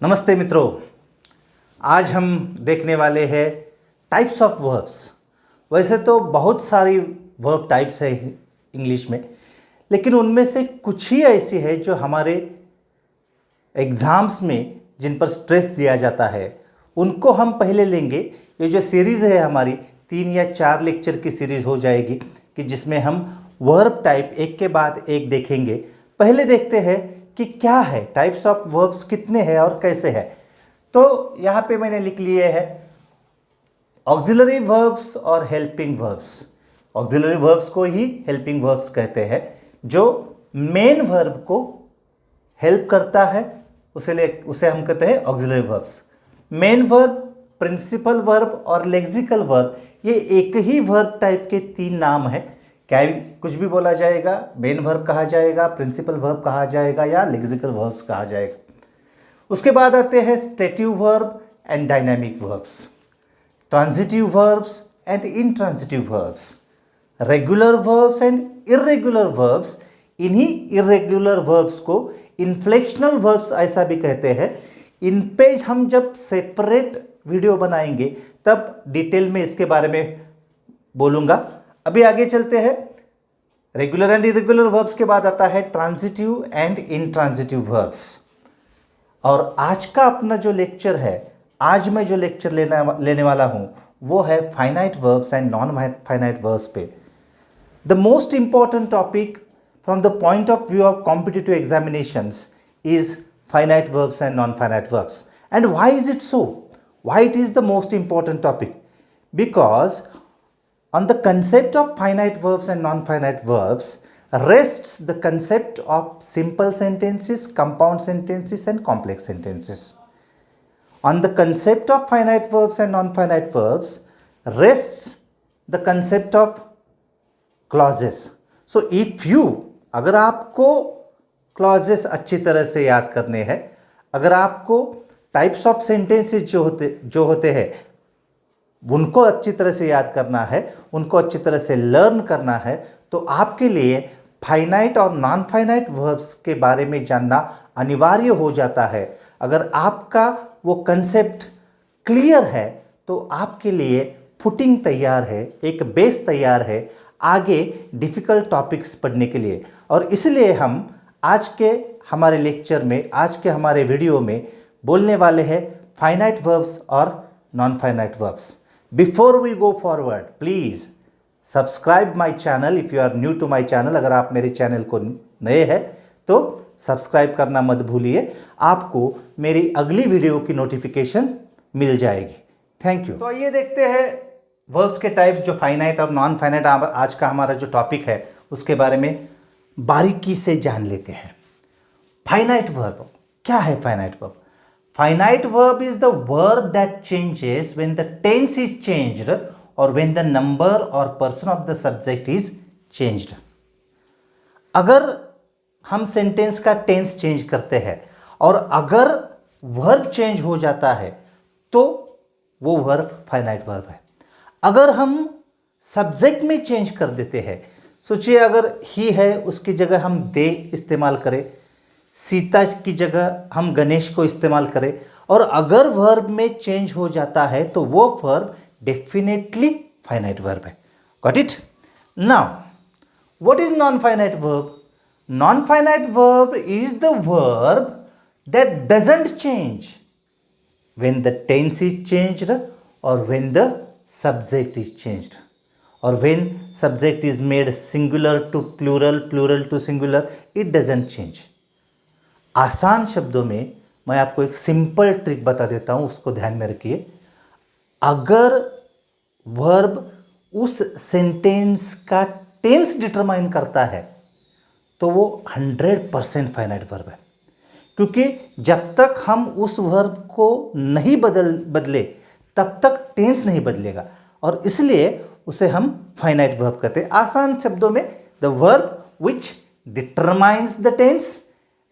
नमस्ते मित्रों, आज हम देखने वाले हैं टाइप्स ऑफ वर्ब्स। वैसे तो बहुत सारी वर्ब टाइप्स है इंग्लिश में, लेकिन उनमें से कुछ ही ऐसी है जो हमारे एग्ज़ाम्स में जिन पर स्ट्रेस दिया जाता है उनको हम पहले लेंगे। ये जो सीरीज़ है हमारी 3 या 4 लेक्चर की सीरीज़ हो जाएगी कि जिसमें हम वर्ब टाइप एक के बाद एक देखेंगे। पहले देखते हैं कि क्या है, टाइप्स ऑफ वर्ब्स कितने हैं और कैसे है। तो यहाँ पे मैंने लिख लिए हैं ऑक्सिलरी वर्ब्स और हेल्पिंग वर्ब्स। ऑक्सिलरी वर्ब्स को ही हेल्पिंग वर्ब्स कहते हैं, जो मेन वर्ब को हेल्प करता है उसे हम कहते हैं auxiliary verbs. Main verb, principal verb और लेक्सिकल वर्ब, ये एक ही वर्ब टाइप के 3 नाम है। क्या कुछ भी बोला जाएगा, मेन वर्ब कहा जाएगा, प्रिंसिपल वर्ब कहा जाएगा या लेक्सिकल वर्ब्स कहा जाएगा। उसके बाद आते हैं stative verb and dynamic verbs, transitive verbs and intransitive verbs, regular verbs and irregular verbs. इन्हीं इर्रेगुलर वर्ब्स को इन्फ्लेक्शनल वर्ब्स ऐसा भी कहते हैं। इन पे हम जब सेपरेट वीडियो बनाएंगे तब डिटेल में इसके बारे में बोलूँगा। अभी आगे चलते हैं। रेगुलर एंड इरेगुलर वर्ब्स के बाद आता है ट्रांजिटिव एंड इनट्रांजिटिव वर्ब्स। और आज का अपना जो लेक्चर है, आज मैं जो लेक्चर लेने वाला हूँ वो है finite verbs and non finite verbs पे। The most important topic from the point of view of competitive examinations is finite verbs and non-finite verbs. And why is it so? Why it is the most important topic? Because on the concept of finite verbs and non-finite verbs rests the concept of simple sentences, compound sentences and complex sentences. On the concept of finite verbs and non-finite verbs rests the concept of clauses. So if you, अगर आपको clauses अच्छी तरह से याद करने हैं, अगर आपको टाइप्स ऑफ सेंटेंसेस जो होते हैं उनको अच्छी तरह से याद करना है, उनको अच्छी तरह से लर्न करना है, तो आपके लिए फाइनाइट और नॉन फाइनाइट वर्ब्स के बारे में जानना अनिवार्य हो जाता है। अगर आपका वो कंसेप्ट क्लियर है तो आपके लिए फुटिंग तैयार है, एक बेस तैयार है आगे डिफ़िकल्ट टॉपिक्स पढ़ने के लिए। और इसलिए हम आज के हमारे लेक्चर में, आज के हमारे वीडियो में बोलने वाले हैं फाइनाइट वर्ब्स और non finite verbs. Before we go forward, please subscribe my channel if you are new to my channel. अगर आप मेरे चैनल को नए हैं तो सब्सक्राइब करना मत भूलिए, आपको मेरी अगली वीडियो की नोटिफिकेशन मिल जाएगी। Thank you. तो आइए देखते हैं वर्ब्स के टाइप्स, जो फाइनाइट और नॉन फाइनाइट आज का हमारा जो टॉपिक है उसके बारे में बारीकी से जान लेते हैं। फाइनाइट वर्ब क्या है? Finite verb, finite verb is the verb that changes when the tense is changed और व्हेन द नंबर और person of the subject is changed. अगर हम सेंटेंस का टेंस चेंज करते हैं और अगर वर्ब चेंज हो जाता है तो वो वर्ब फाइनाइट वर्ब है। अगर हम सब्जेक्ट में चेंज कर देते हैं, सोचिए अगर ही है उसकी जगह हम दे इस्तेमाल करें, सीता की जगह हम गणेश को इस्तेमाल करें, और अगर वर्ब में चेंज हो जाता है तो वो वर्ब डेफिनेटली फाइनाइट वर्ब है। Got it? Now what is non finite verb? Non finite verb is the verb that doesn't change when the tense is changed और when the subject is changed, or when subject is made singular to plural, plural to singular, it doesn't change. आसान शब्दों में मैं आपको एक simple trick बता देता हूं, उसको ध्यान में रखिए। अगर वर्ब उस सेंटेंस का टेंस डिटरमाइन करता है तो वो 100% फाइनाइट वर्ब है, क्योंकि जब तक हम उस वर्ब को नहीं बदले तब तक टेंस नहीं बदलेगा, और इसलिए उसे हम फाइनाइट वर्ब कहते हैं। आसान शब्दों में the verb which determines the tense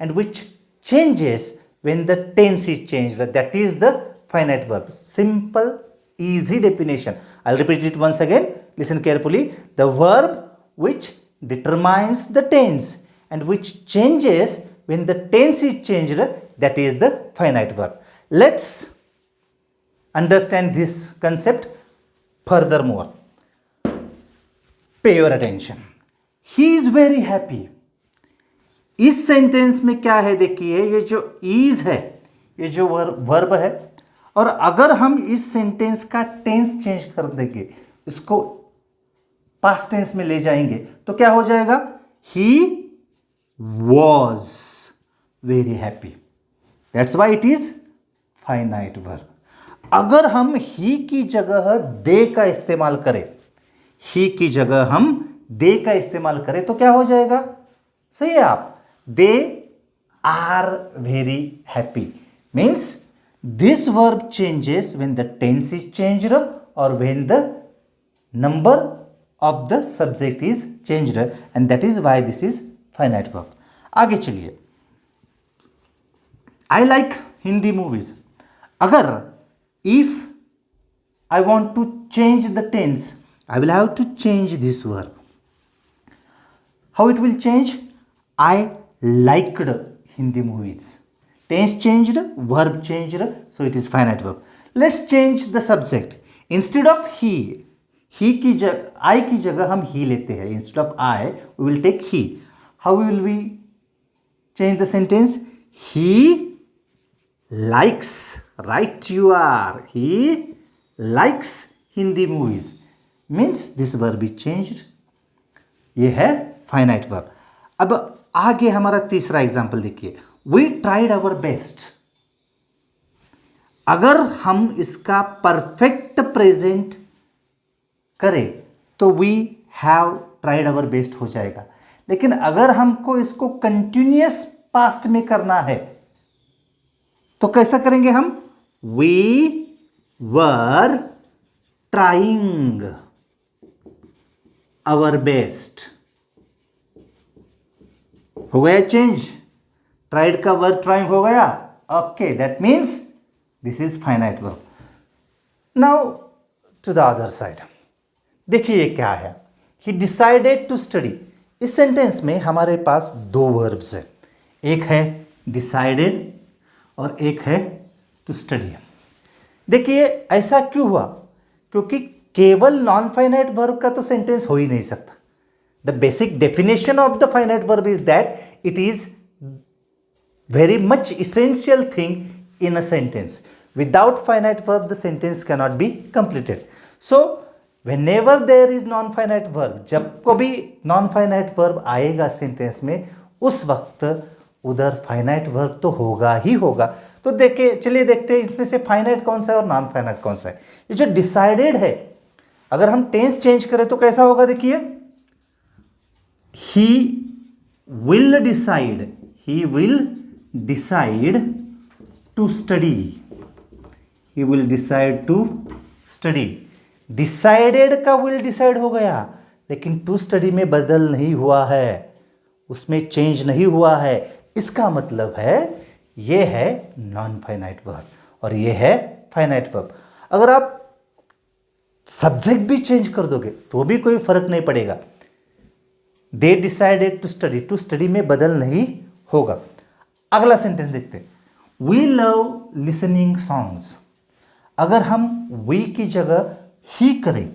and which changes when the tense is changed, that is the finite verb. Simple easy definition. I'll repeat it once again. Listen carefully. The verb which determines the tense and which changes when the tense is changed, that is the finite verb. Let's understand this concept further more. Pay your attention. He is very happy. इस sentence में क्या है देखिए, ये जो is है, ये जो वर्ब है, और अगर हम इस सेंटेंस का टेंस चेंज कर देंगे, इसको पास्ट टेंस में ले जाएंगे, तो क्या हो जाएगा? He was very happy. That's why it is finite verb. अगर हम ही की जगह दे का इस्तेमाल करें, ही की जगह हम दे का इस्तेमाल करें, तो क्या हो जाएगा? सही है आप. They are very happy means this verb changes when the tense is changed और when the number of the subject is changed, and that is why this is finite verb. आगे चलिए. I like Hindi movies. अगर if I want to change the tense, I will have to change this verb. How it will change? I liked Hindi movies. Tense changed, verb changed, so it is finite verb. Let's change the subject. Instead of he की जगह, I की जगह हम he लेते हैं. Instead of I, we will take he. How will we change the sentence? He likes, right you are. He likes Hindi movies means this verb is changed. ये है finite verb. अब आगे हमारा तीसरा एग्जाम्पल देखिए. We tried our best. अगर हम इसका परफेक्ट प्रेजेंट करें तो we have tried our best हो जाएगा. लेकिन अगर हमको इसको कंटिन्यूअस पास्ट में करना है तो कैसा करेंगे हम? We were trying our best. हो गया चेंज. ट्राइड का वर्ब ट्राइंग हो गया. Okay, that means this is finite verb. Now to the other side. देखिए ये क्या है. He decided to study. इस सेंटेंस में हमारे पास दो वर्ब्स है. एक है डिसाइडेड और एक है टू स्टडी. देखिए ऐसा क्यों हुआ? क्योंकि केवल नॉन फाइनाइट वर्ब का तो सेंटेंस हो ही नहीं सकता. The basic definition of the finite verb is that it is very much essential thing in a sentence. Without finite verb the sentence cannot be completed. So whenever there is non finite verb, जब कभी non finite verb आएगा sentence में, उस वक्त उधर finite verb तो होगा ही होगा. तो देखिए, चलिए देखते हैं इसमें से फाइनाइट कौन सा है और नॉन फाइनाइट कौन सा है. ये जो डिसाइडेड है, अगर हम टेंस चेंज करें तो कैसा होगा? देखिए, he will decide, he will decide to study, he will decide to study. Decided का विल डिसाइड हो गया, लेकिन टू स्टडी में बदल नहीं हुआ है, उसमें चेंज नहीं हुआ है. इसका मतलब है ये है नॉन फाइनाइट वर्ब और ये है फाइनाइट वर्ब. अगर आप सब्जेक्ट भी चेंज कर दोगे तो भी कोई फर्क नहीं पड़ेगा. They decided to study, to study में बदल नहीं होगा. अगला सेंटेंस देखते हैं. We love listening songs. अगर हम वी की जगह ही करें,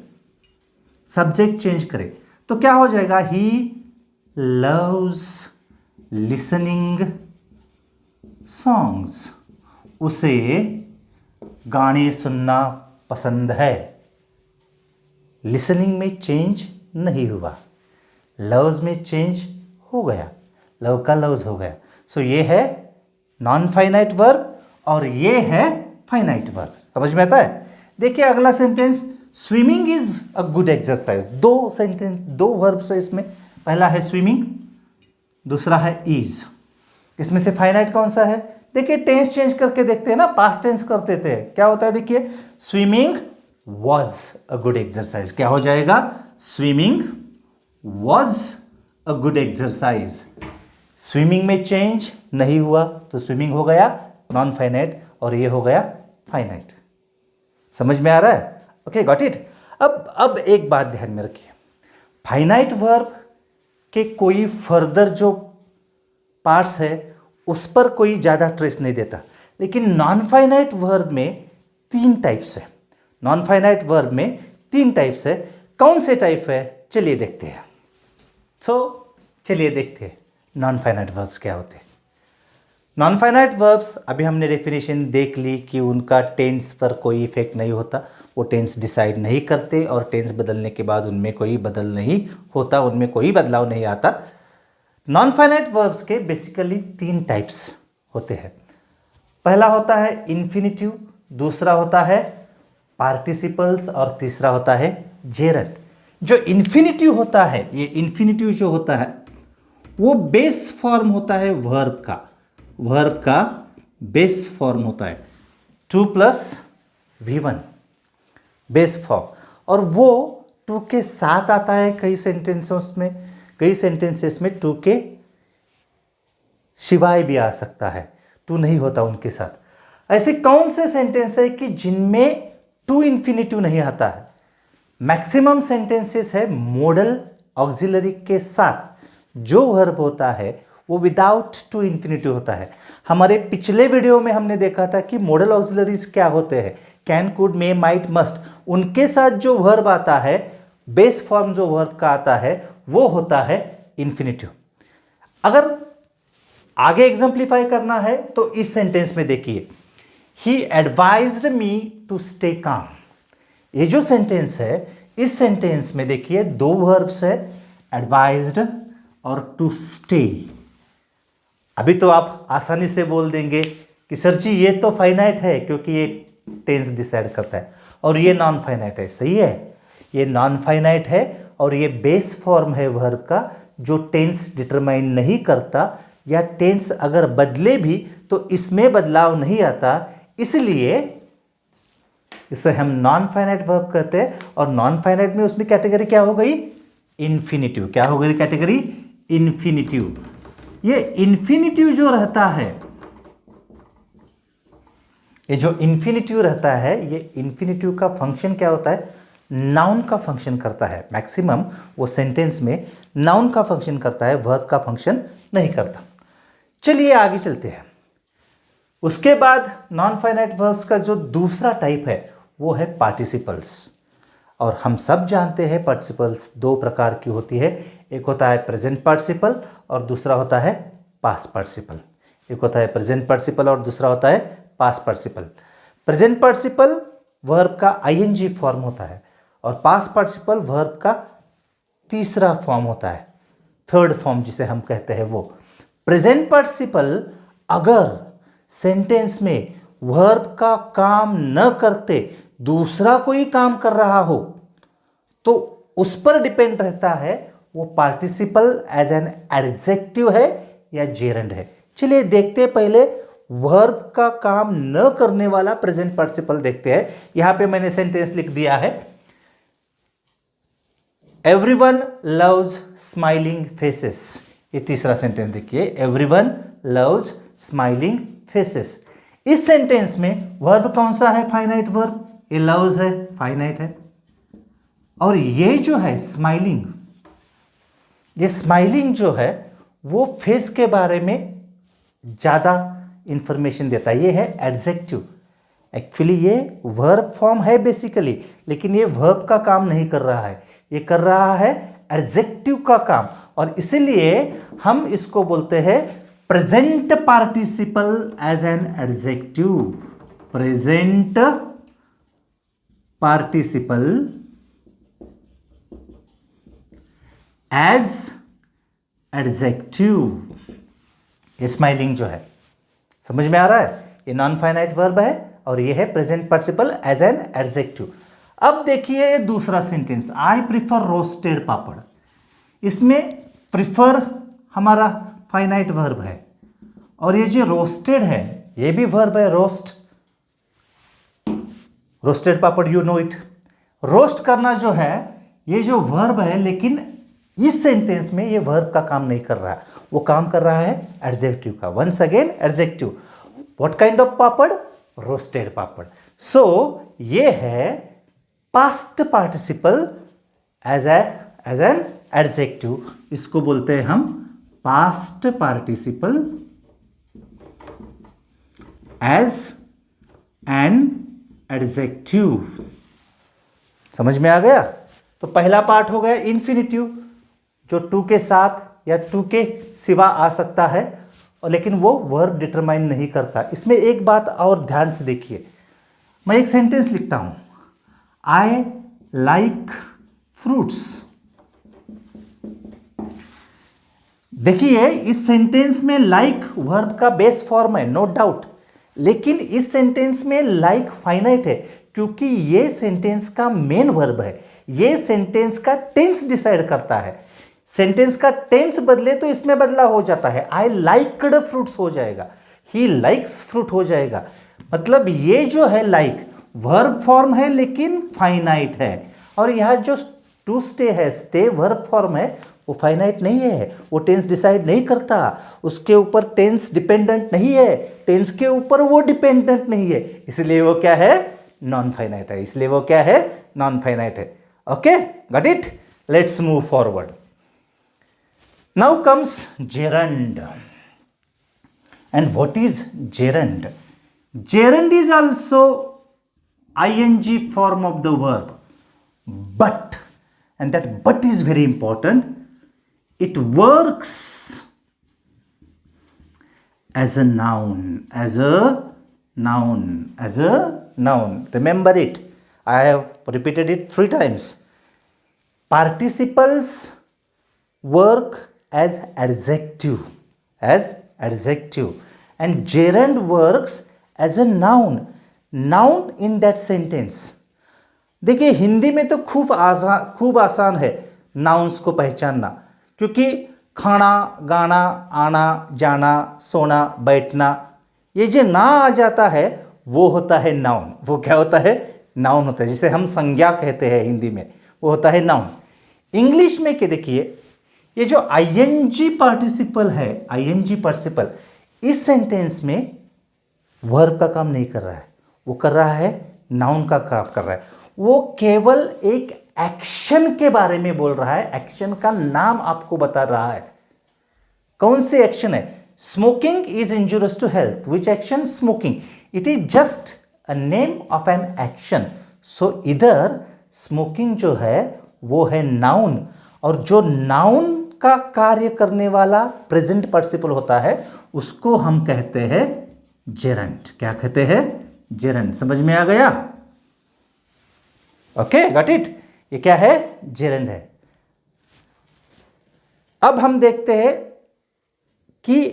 सब्जेक्ट चेंज करें, तो क्या हो जाएगा? He loves listening songs. उसे गाने सुनना पसंद है. लिसनिंग में चेंज नहीं हुआ, लव्स में चेंज हो गया, लव का लव्स हो गया. सो ये है नॉन फाइनाइट वर्ब और ये है फाइनाइट वर्ब. समझ में आता है? देखिए अगला sentence. Swimming is a good exercise. दो सेंटेंस, दो वर्ब्स है इसमें. पहला है स्विमिंग, दूसरा है इज. इसमें से फाइनाइट कौन सा है? देखिए टेंस चेंज करके देखते हैं ना, पास्ट टेंस करते थे, क्या होता है? देखिए, swimming was a good exercise. क्या हो जाएगा? Swimming was a good exercise. Swimming में चेंज नहीं हुआ तो स्विमिंग हो गया नॉन फाइनाइट और ये हो गया फाइनाइट. समझ में आ रहा है? Okay, got it. अब एक बात ध्यान में रखिए. फाइनाइट वर्ब के कोई फर्दर जो पार्ट्स है उस पर कोई ज़्यादा ट्रेस नहीं देता, लेकिन नॉन फाइनाइट वर्ब में 3 टाइप्स है। नॉन फाइनाइट वर्ब में 3 टाइप्स है। कौन से टाइप है, चलिए देखते हैं। चलिए देखते हैं नॉन फाइनाइट वर्ब्स क्या होते हैं। नॉन फाइनाइट वर्ब्स, अभी हमने डेफिनेशन देख ली कि उनका टेंस पर कोई इफेक्ट नहीं होता, वो टेंस डिसाइड नहीं करते और टेंस बदलने के बाद उनमें कोई बदल नहीं होता, उनमें कोई बदलाव नहीं आता। नॉन फाइनाइट वर्ब्स के बेसिकली 3 टाइप्स होते हैं। पहला होता है इन्फिनिटिव, दूसरा होता है पार्टिसिपल्स और तीसरा होता है जेरंड। जो इन्फिनिटिव होता है, ये इन्फिनिटिव जो होता है वो बेस फॉर्म होता है वर्ब का। वर्ब का बेस फॉर्म होता है 2 + V1 बेस फॉर्म, और वो 2 के साथ आता है कई सेंटेंसेस में। कई सेंटेंसेस में 2 के सिवाय भी आ सकता है, 2 नहीं होता उनके साथ। ऐसे कौन से सेंटेंस है कि जिनमें 2 इन्फिनिटिव नहीं आता है? मैक्सिमम सेंटेंसेस है मॉडल ऑक्सिलरी के साथ जो वर्ब होता है वो विदाउट 2 इन्फिनिटिव होता है। हमारे पिछले वीडियो में हमने देखा था कि मॉडल ऑक्सिलरीज क्या होते हैं, can, could, may, might, must. उनके साथ जो वर्ब आता है, बेस फॉर्म जो वर्ब का आता है वो होता है इन्फिनिटिव। अगर आगे एग्जाम्प्लीफाई करना है तो इस सेंटेंस में देखिए, he advised me to stay calm. ये जो सेंटेंस है, इस सेंटेंस में देखिए 2 वर्ब्स है, एडवाइज्ड और टू स्टे। अभी तो आप आसानी से बोल देंगे कि सर जी ये तो फाइनाइट है क्योंकि ये टेंस डिसाइड करता है, और ये नॉन फाइनाइट है। सही है, ये नॉन फाइनाइट है और ये बेस फॉर्म है वर्ब का जो टेंस डिटरमाइन नहीं करता, या टेंस अगर बदले भी तो इसमें बदलाव नहीं आता, इसलिए इसे हम नॉन फाइनाइट वर्ब कहते हैं। और नॉन फाइनाइट में उसमें कैटेगरी क्या हो गई? इन्फिनिटिव। क्या हो गई कैटेगरी? इन्फिनिटिव। ये इन्फिनिटिव जो रहता है, ये जो इन्फिनिटिव रहता है, ये इन्फिनिटिव का फंक्शन क्या होता है? नाउन का फंक्शन करता है। मैक्सिमम वो सेंटेंस में नाउन का फंक्शन करता है, वर्ब का फंक्शन नहीं करता। चलिए आगे चलते हैं। उसके बाद नॉन फाइनाइट वर्ब्स का जो दूसरा टाइप है वो है पार्टिसिपल्स। और हम सब जानते हैं पार्टिसिपल्स 2 प्रकार की होती है, एक होता है प्रेजेंट पार्टिसिपल और दूसरा होता है पास्ट पार्टिसिपल। एक होता है प्रेजेंट पार्टिसिपल और दूसरा होता है past participle. Present participle verb का आईएनजी फॉर्म होता है और पास्ट पार्टिसिपल वर्ब का तीसरा फॉर्म होता है, थर्ड फॉर्म जिसे हम कहते हैं वो। प्रेजेंट पार्टिसिपल अगर सेंटेंस में वर्ब का काम न करते दूसरा कोई काम कर रहा हो तो उस पर डिपेंड रहता है वो पार्टिसिपल एज एन एडजेक्टिव है या जेरंड है। चलिए देखते हैं, पहले वर्ब का काम न करने वाला प्रेजेंट पार्टिसिपल देखते हैं। यहां पे मैंने सेंटेंस लिख दिया है, एवरीवन लव्स स्माइलिंग फेसेस। ये तीसरा सेंटेंस देखिए, एवरीवन लव्स स्माइलिंग फेसेस। इस सेंटेंस में वर्ब कौन सा है? Finite verb. ये लव्स है, फाइनाइट है। और ये जो है स्माइलिंग, ये स्माइलिंग जो है वो फेस के बारे में ज्यादा इंफॉर्मेशन देता है। ये है एडजेक्टिव। एक्चुअली ये वर्ब फॉर्म है बेसिकली, लेकिन ये वर्ब का काम नहीं कर रहा है, ये कर रहा है एडजेक्टिव का काम। और इसीलिए हम इसको बोलते हैं present participle as an adjective. Present participle as adjective. ये स्माइलिंग जो है, समझ में आ रहा है? ये नॉन फाइनाइट वर्ब है और ये है present participle as an adjective. अब देखिए दूसरा sentence, I prefer roasted papad. इसमें प्रिफर हमारा फाइनाइट वर्ब है और ये जो रोस्टेड है ये भी वर्ब है, roast. Roasted papad, you know it. Roast करना जो है ये जो वर्ब है, लेकिन इस सेंटेंस में ये वर्ब का काम नहीं कर रहा है, वो काम कर रहा है एडजेक्टिव का। Once again adjective. What kind of papad? Roasted papad. So ये है past participle as an adjective. इसको बोलते हैं हम past participle as an adjective. समझ में आ गया? तो पहला पार्ट हो गया इन्फिनिटिव, जो टू के साथ या टू के सिवा आ सकता है, और लेकिन वो वर्ब डिटरमाइन नहीं करता। इसमें एक बात और ध्यान से देखिए, मैं एक सेंटेंस लिखता हूं, आई लाइक फ्रूट्स। देखिए इस सेंटेंस में लाइक वर्ब का बेस फॉर्म है, नो डाउट, लेकिन इस सेंटेंस में लाइक फाइनाइट है, क्योंकि ये सेंटेंस का मेन वर्ब है। ये सेंटेंस का टेंस डिसाइड करता है। सेंटेंस का टेंस बदले तो इसमें बदला हो जाता है, आई लाइक्ड फ्रूट्स हो जाएगा, ही लाइक्स फ्रूट हो जाएगा। मतलब ये जो है लाइक वर्ब फॉर्म है लेकिन फाइनाइट है, और यह जो टू स्टे है, स्टे वर्ब फॉर्म है, वो फाइनाइट नहीं है, वो टेंस डिसाइड नहीं करता, उसके ऊपर टेंस डिपेंडेंट नहीं है, टेंस के ऊपर वो डिपेंडेंट नहीं है, इसलिए वो क्या है, नॉन फाइनाइट है। इसलिए वो क्या है, नॉन फाइनाइट है। Okay, got it? Let's move forward. Now comes gerund. And what is gerund? Gerund is also ing form of the verb, but, and that but is very important, it works as a noun, as a noun, as a noun. Remember it. I have repeated it 3 times. Participles work as adjective, and gerund works as a noun in that sentence. देखिए हिंदी में तो खूब आसान है nouns को पहचानना, क्योंकि खाना, गाना, आना, जाना, सोना, बैठना, ये जो ना आ जाता है वो होता है नाउन। वो क्या होता है, नाउन होता है, जिसे हम संज्ञा कहते हैं हिंदी में, वो होता है नाउन। इंग्लिश में क्या, देखिए ये जो आईएनजी पार्टिसिपल है, आईएनजी पार्टिसिपल इस सेंटेंस में वर्ब का काम नहीं कर रहा है, वो कर रहा है नाउन का काम कर रहा है। वो केवल एक एक्शन के बारे में बोल रहा है, एक्शन का नाम आपको बता रहा है। कौन सी एक्शन है? Smoking is injurious to health. Which action? Smoking. It is just a name of an action. So इधर स्मोकिंग जो है वो है नाउन, और जो नाउन का कार्य करने वाला प्रेजेंट पार्टिसिपल होता है उसको हम कहते हैं जेरंड। क्या कहते हैं? जेरंड। समझ में आ गया? Okay, got it? ये क्या है? जेरंड है। अब हम देखते हैं कि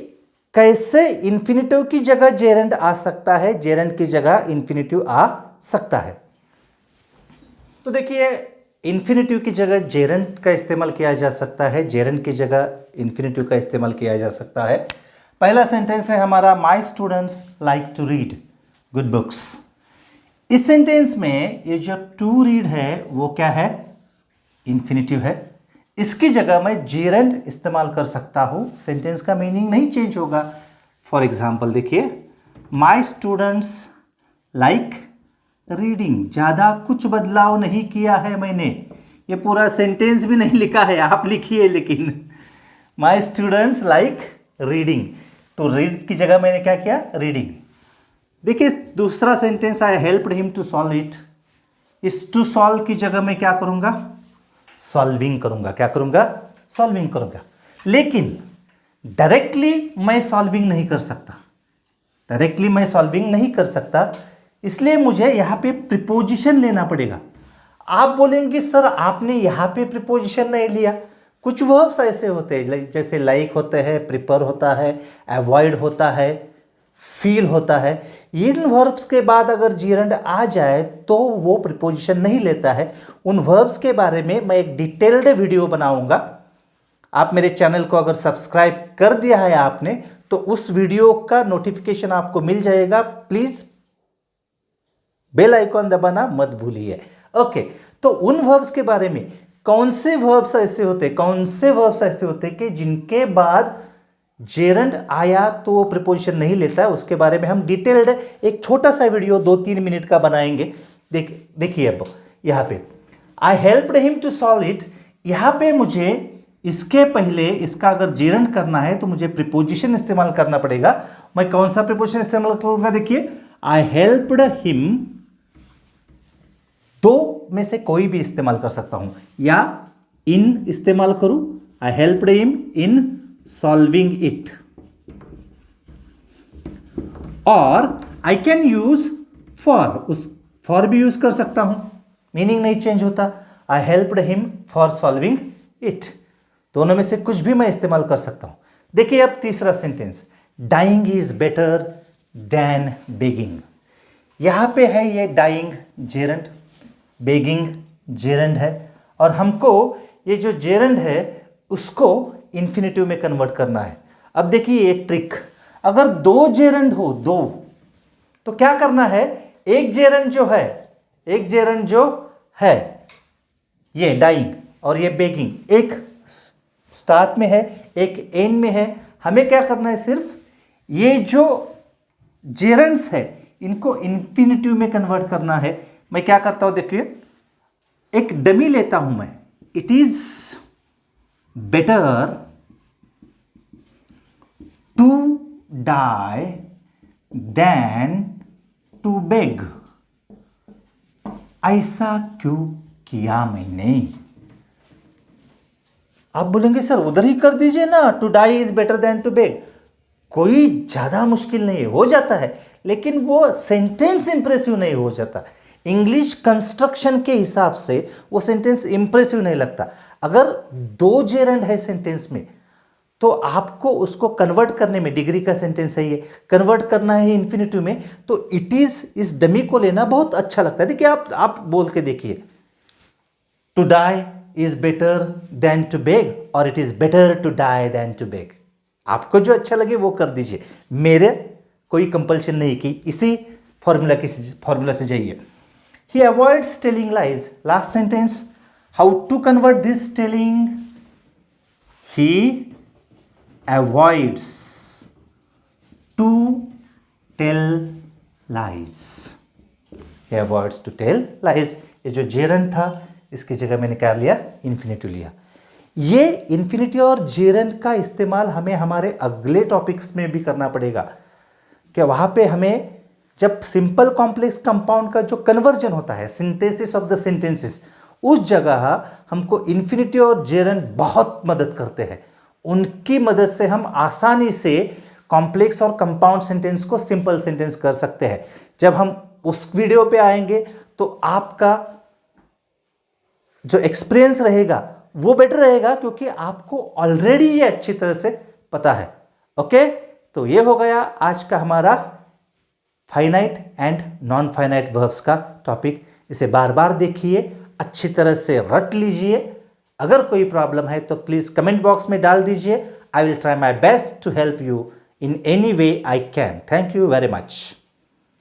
कैसे इंफिनिटिव की जगह जेरंड आ सकता है, जेरंड की जगह इंफिनिटिव आ सकता है। तो देखिए इंफिनिटिव की जगह जेरंड का इस्तेमाल किया जा सकता है, जेरंड की जगह इंफिनिटिव का इस्तेमाल किया जा सकता है। पहला सेंटेंस है हमारा, my students like to read good books. इस सेंटेंस में ये जो टू रीड है वो क्या है? इंफिनिटिव है। इसकी जगह मैं जेरंड इस्तेमाल कर सकता हूं, सेंटेंस का मीनिंग नहीं चेंज होगा। फॉर एग्जाम्पल देखिए, माई स्टूडेंट्स लाइक रीडिंग। ज़्यादा कुछ बदलाव नहीं किया है मैंने, ये पूरा सेंटेंस भी नहीं लिखा है, आप लिखिए। लेकिन माई स्टूडेंट्स लाइक रीडिंग, तो रीड की जगह मैंने क्या किया? रीडिंग। देखिए दूसरा sentence, I helped him to solve it. इस टू सॉल्व की जगह मैं क्या करूंगा? सॉल्विंग करूंगा। क्या करूंगा? सॉल्विंग करूंगा। लेकिन डायरेक्टली मैं सॉल्विंग नहीं कर सकता, डायरेक्टली मैं सॉल्विंग नहीं कर सकता, इसलिए मुझे यहाँ पे प्रीपोजिशन लेना पड़ेगा। आप बोलेंगे सर आपने यहाँ पे प्रीपोजिशन नहीं लिया। कुछ वर्ब्स ऐसे होते हैं, जैसे लाइक होते हैं, प्रिपर होता है, अवॉइड होता है, फील होता है। इन वर्ब्स के बाद अगर जेरंड आ जाए तो वो प्रीपोजिशन नहीं लेता है। उन वर्ब्स के बारे में मैं एक डिटेल्ड वीडियो बनाऊंगा। आप मेरे चैनल को अगर सब्सक्राइब कर दिया है आपने, तो उस वीडियो का नोटिफिकेशन आपको मिल जाएगा। प्लीज बेल आइकॉन दबाना मत भूलिए। ओके, तो उन वर्ब्स के बारे में, कौन से वर्ब्स ऐसे होते कि जिनके बाद जेरंड आया तो वो प्रीपोजिशन नहीं लेता है, उसके बारे में हम डिटेल्ड एक छोटा सा वीडियो 2-3 मिनट का बनाएंगे। देखिए अब यहाँ पे I helped him to solve it, यहाँ पे मुझे इसके पहले इसका अगर जेरंड करना है तो मुझे प्रीपोजिशन इस्तेमाल करना पड़ेगा। मैं कौन सा प्रीपोजिशन इस्तेमाल करूंगा? देखिए, आई हेल्प्ड हिम, दो में से कोई भी इस्तेमाल कर सकता हूं, या इन इस्तेमाल करूं, आई helped him in solving it, और आई कैन यूज फॉर, उस फॉर भी यूज कर सकता हूं, मीनिंग नहीं चेंज होता। आई helped him for solving it, दोनों में से कुछ भी मैं इस्तेमाल कर सकता हूं। देखिए अब तीसरा sentence, dying is better than begging. यहां पे है ये डाइंग जेरंड, बेगिंग जेरंड है, और हमको ये जो जेरंड है उसको इंफिनिटिव में कन्वर्ट करना है। अब देखिए ये ट्रिक, अगर दो जेरंड हो, दो, तो क्या करना है, एक जेरंड जो है ये डाइंग और ये बेगिंग, एक स्टार्ट में है एक एंड में है, हमें क्या करना है, सिर्फ ये जो जेरंड्स है इनको इंफिनिटिव में कन्वर्ट करना है। मैं क्या करता हूं, देखिए एक डमी लेता हूं मैं, it is better to die than to beg. ऐसा क्यों किया मैंने? आप बोलेंगे सर उधर ही कर दीजिए ना, to die is better than to beg. कोई ज्यादा मुश्किल नहीं है, हो जाता है, लेकिन वो सेंटेंस इंप्रेसिव नहीं हो जाता। इंग्लिश कंस्ट्रक्शन के हिसाब से वो सेंटेंस इंप्रेसिव नहीं लगता। अगर दो जेरंड है सेंटेंस में, तो आपको उसको कन्वर्ट करने में, डिग्री का सेंटेंस है ये, कन्वर्ट करना है इंफिनिटिव में, तो इट इज इस डमी को लेना बहुत अच्छा लगता है। देखिए आप बोल के देखिए, to die is better than to beg, और it is better to die than to beg. आपको जो अच्छा लगे वो कर दीजिए, मेरे कोई कंपल्शन नहीं कि इसी फॉर्मूला से जाइए। He avoids telling lies, last sentence, how to convert this telling, he avoids to tell lies, he avoids to tell lies। ये जो जेरंड था इसकी जगह मैंने क्या लिया, इन्फिनिटिव लिया। ये इन्फिनिटी और जेरंड का इस्तेमाल हमें हमारे अगले टॉपिक्स में भी करना पड़ेगा, कि वहां पे हमें जब सिंपल कॉम्प्लेक्स कंपाउंड का जो कन्वर्जन होता है, सिंथेसिस ऑफ द सेंटेंसेस, उस जगह हमको इन्फिनिटी और जेरंड बहुत मदद करते हैं। उनकी मदद से हम आसानी से कॉम्प्लेक्स और कंपाउंड सेंटेंस को सिंपल सेंटेंस कर सकते हैं। जब हम उस वीडियो पे आएंगे तो आपका जो एक्सपीरियंस रहेगा वो बेटर रहेगा, क्योंकि आपको ऑलरेडी ये अच्छी तरह से पता है। ओके, तो ये हो गया आज का हमारा finite and non finite verbs का टॉपिक। इसे बार बार देखिए, अच्छी तरह से रट लीजिए। अगर कोई प्रॉब्लम है तो प्लीज़ कमेंट बॉक्स में डाल दीजिए। I will try my best to help you in any way I can. Thank you very much.